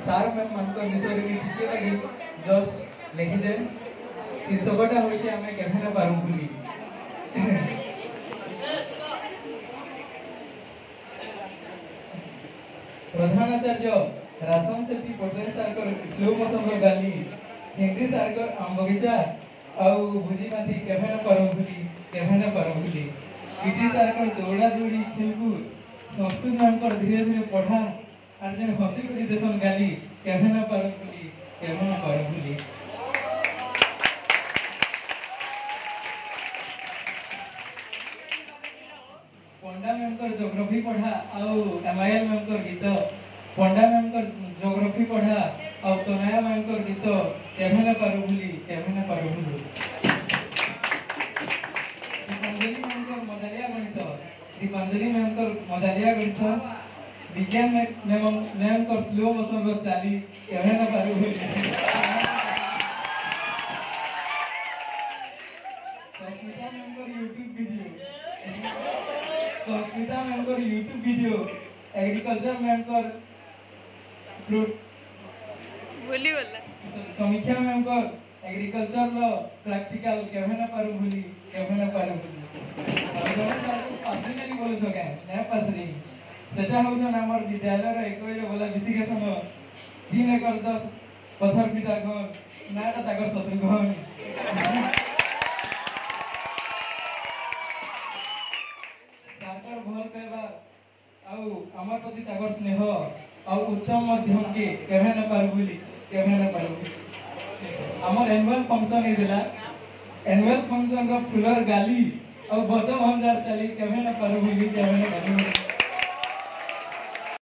सार मैम मान विषय में टिके लगे जस्ट लिखिजे शीर्षकटा होइछे आमे केभे न पारू भूली। प्रधानाचार्य रासम सेठी पटेल सारकर स्लो मोशन रो गाली हिंदी सारकर आम बगीचा आउ भुजी माथी केभे न पारू भूली केभे न पारू भूली। पीटी सारकर दौड़ा दौड़ी खेलकूद संस्कृत मैम कर धीरे धीरे पढ़ा और जेन हसी खुशी देशन गाली केभे न पारू भूली केभे न पारू भूली। पंडा मैम कर ज्योग्राफी पढ़ा आउ एमआईएल मैम कर गीत पंडा मैम कर ज्योग्राफी पढ़ा आउ तनया मैम कर गीत केभे न पारू भूली केभे न पारू भूली। दीपांजलि मैम कर मदालिया गणित दीपांजलि मैम कर मदालिया गणित विज्ञान मैम कर स्लो मोशन रो चाली केभे न पारू भूली। संस्मिता मैम कर यूट्यूब वीडियो एग्रीकल्चर मैम कर समीक्षा मैम कर एग्रीकल्चर रो प्रैक्टिकल केभे न पारू भूली केभे न पारू भूली। पर्सनली बोलु सके नै पासरी सेटा होछन हमर विद्यालय रो एकइले बोला विशिकेशन दिन कर 10 पत्थर पिटा घर नाटा ताकर शत्रुघ्न साकर भल पेबा आउ हमर प्रति ताकर स्नेह आउ उत्तम मध्यम के केभे न पारू भूली केभे न पारू भूली। हमर एनुअल फंक्शन हेला एनुअल फंक्शन रो फुलर गाली और बचो हजार चली केभे न पारू भूली केभे न पारू भूली।